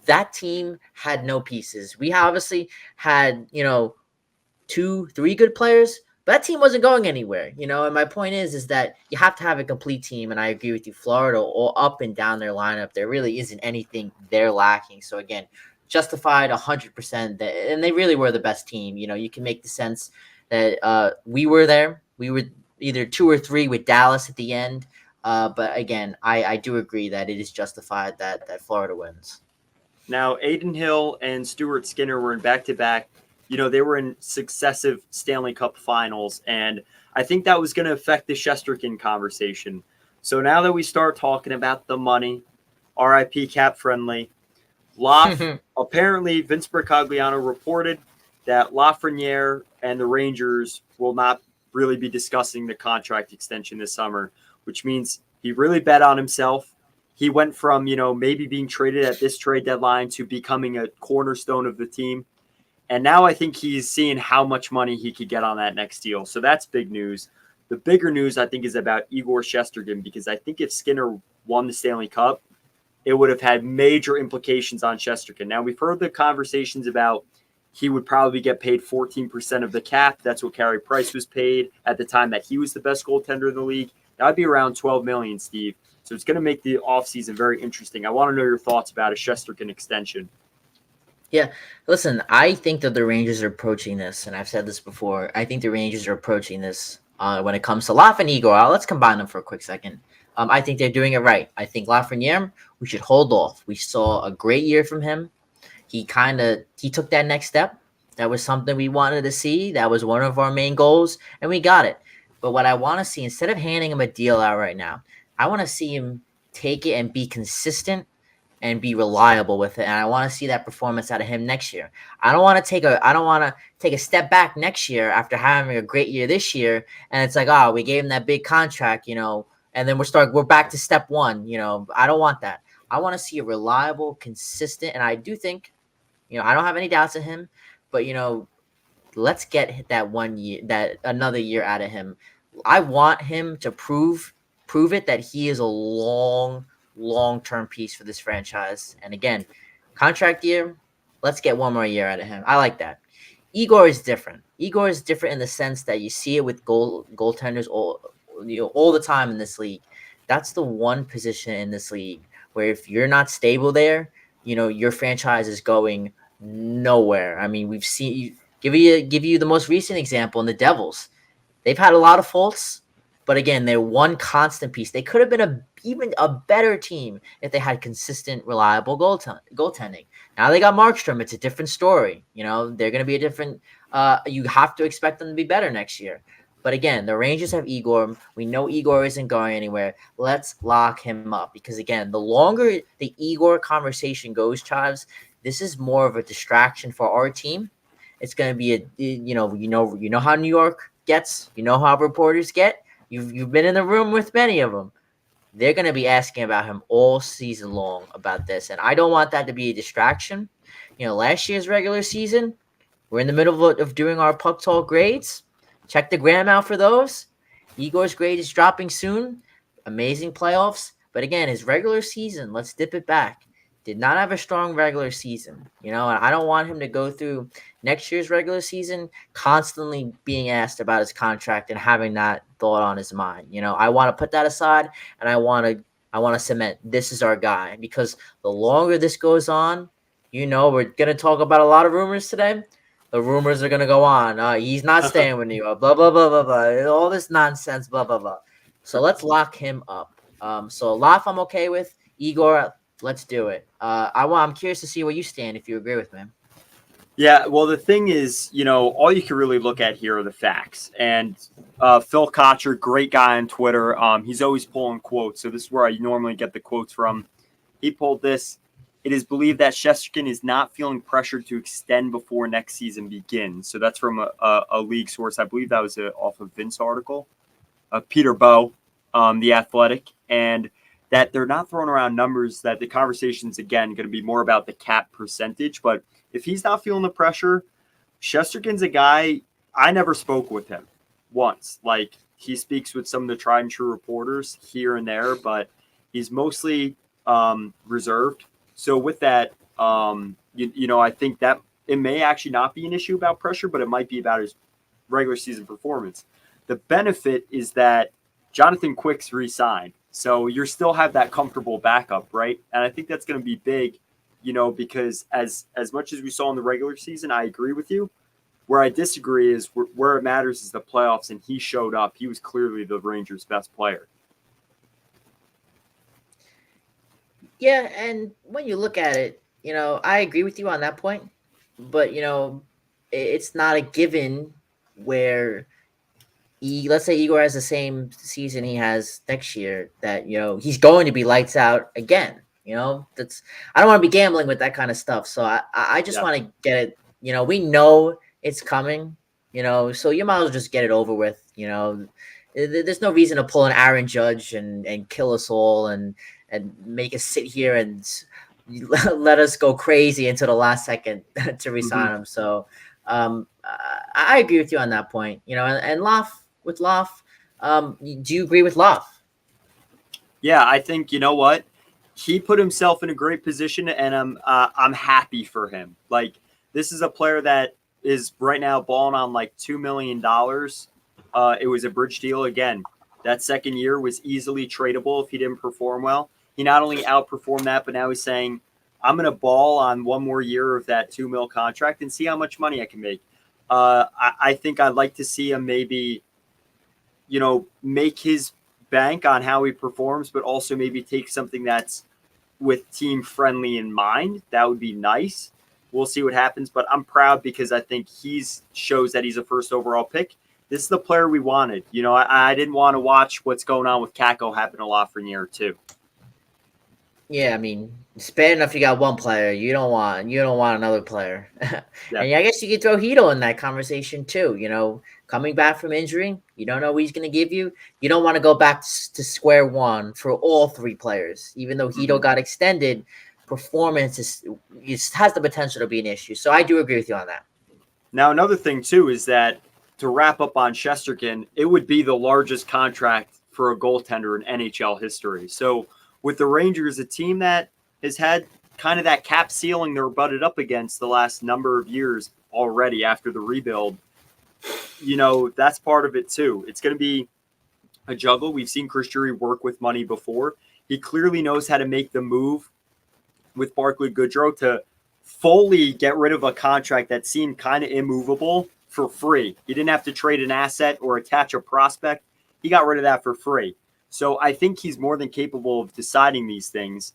that team had no pieces. We obviously had, 2, 3 good players, but that team wasn't going anywhere, And my point is that you have to have a complete team. And I agree with you, Florida, all up and down their lineup, there really isn't anything they're lacking. So again, justified 100%. And they really were the best team. You can make the sense that we were there. We were either 2 or 3 with Dallas at the end. But again, I do agree that it is justified that Florida wins. Now, Aiden Hill and Stuart Skinner were in back-to-back. They were in successive Stanley Cup finals, and I think that was going to affect the Shesterkin conversation. So now that we start talking about the money, RIP Cap Friendly, apparently Vince Bercagliano reported that Lafreniere and the Rangers will not really be discussing the contract extension this summer, which means he really bet on himself. He went from, maybe being traded at this trade deadline to becoming a cornerstone of the team. And now I think he's seeing how much money he could get on that next deal. So that's big news. The bigger news, I think, is about Igor Shesterkin, because I think if Skinner won the Stanley Cup, it would have had major implications on Shesterkin. Now, we've heard the conversations about he would probably get paid 14% of the cap. That's what Carey Price was paid at the time that he was the best goaltender in the league. That would be around $12 million, Steve. So it's going to make the offseason very interesting. I want to know your thoughts about a Shesterkin extension. Yeah, listen, I think that the Rangers are approaching this, and I've said this before. I think the Rangers are approaching this when it comes to Laf and Igor. Let's combine them for a quick second. I think they're doing it right. I think Lafreniere, we should hold off. We saw a great year from him. He took that next step. That was something we wanted to see. That was one of our main goals, and we got it. But what I want to see, instead of handing him a deal out right now, I want to see him take it and be consistent and be reliable with it. And I want to see that performance out of him next year. I don't want to take a step back next year after having a great year this year. And it's like, we gave him that big contract, and then we're back to step one. I don't want that. I want to see a reliable, consistent, and I do think, I don't have any doubts in him, but let's get that another year out of him. I want him to prove it that he is a long-term piece for this franchise. And again, contract year, let's get one more year out of him. I like that. Igor is different. Igor is different in the sense that you see it with goaltenders all the time in this league. That's the one position in this league where if you're not stable there, your franchise is going nowhere. I mean, we've seen give you the most recent example in the Devils. They've had a lot of faults, but again, they're one constant piece. They could have been even a better team if they had consistent, reliable goaltending. Now they got Markstrom. It's a different story. They're going to be a different. You have to expect them to be better next year. But again, the Rangers have Igor. We know Igor isn't going anywhere. Let's lock him up because again, the longer the Igor conversation goes, Chives, this is more of a distraction for our team. It's going to be you know how New York gets. You know how reporters get. You've been in the room with many of them. They're going to be asking about him all season long about this. And I don't want that to be a distraction. Last year's regular season, we're in the middle of doing our puck talk grades. Check the gram out for those. Igor's grade is dropping soon. Amazing playoffs. But again, his regular season, let's dip it back. Did not have a strong regular season. And I don't want him to go through next year's regular season constantly being asked about his contract and having that thought on his mind. I want to put that aside and I want to cement this is our guy because the longer this goes on, we're going to talk about a lot of rumors today. The rumors are going to go on. He's not staying with New York, blah, blah, blah, blah, blah. All this nonsense, blah, blah, blah. So let's lock him up. So Laf, I'm okay with. Igor, let's do it. I'm curious to see where you stand if you agree with me. Yeah, well, the thing is, all you can really look at here are the facts. And Phil Kotcher, great guy on Twitter. He's always pulling quotes. So this is where I normally get the quotes from. He pulled this. It is believed that Shesterkin is not feeling pressured to extend before next season begins. So that's from a league source. I believe that was off of Vince article. Peter Bowe, The Athletic. And that they're not throwing around numbers, that the conversation's, again, going to be more about the cap percentage. But if he's not feeling the pressure, Shesterkin's a guy, I never spoke with him once. Like, he speaks with some of the tried and true reporters here and there, but he's mostly reserved. So with that, I think that it may actually not be an issue about pressure, but it might be about his regular season performance. The benefit is that Jonathan Quick's re-signed, so you still have that comfortable backup, right? And I think that's going to be big, because as much as we saw in the regular season, I agree with you. Where I disagree is where it matters is the playoffs, and he showed up. He was clearly the Rangers' best player. Yeah, and when you look at it, I agree with you on that point, but it's not a given where let's say Igor has the same season he has next year, that he's going to be lights out again. That's I don't want to be gambling with that kind of stuff. So I just Yeah. want to get it. We know it's coming. So you might as well just get it over with. There's no reason to pull an Aaron Judge and kill us all and make us sit here and let us go crazy until the last second to resign him. So I agree with you on that point. And Loff, do you agree with Loff? Yeah, I think you know what, he put himself in a great position, and I'm happy for him. Like, this is a player that is right now balling on like $2 million. It was a bridge deal again. That second year was easily tradable if he didn't perform well. He not only outperformed that, but now he's saying, I'm going to ball on one more year of that $2 million contract and see how much money I can make. I think I'd like to see him maybe, make his bank on how he performs, but also maybe take something that's with team friendly in mind. That would be nice. We'll see what happens, but I'm proud because I think shows that he's a first overall pick. This is the player we wanted. I didn't want to watch what's going on with Kako happen to Lafreniere too. Yeah, I mean, it's bad enough you got one player. You don't want another player. Yeah. And I guess you could throw Hito in that conversation too. Coming back from injury, you don't know what he's going to give you. You don't want to go back to square one for all three players. Even though Hito got extended, performance has the potential to be an issue. So I do agree with you on that. Now, another thing too is that, to wrap up on Shesterkin, it would be the largest contract for a goaltender in NHL history. So with the Rangers, a team that has had kind of that cap ceiling they're butted up against the last number of years already after the rebuild, that's part of it too. It's going to be a juggle. We've seen Chris Drury work with money before. He clearly knows how to make the move with Barclay Goodrow to fully get rid of a contract that seemed kind of immovable for free. He didn't have to trade an asset or attach a prospect. He got rid of that for free. So I think he's more than capable of deciding these things.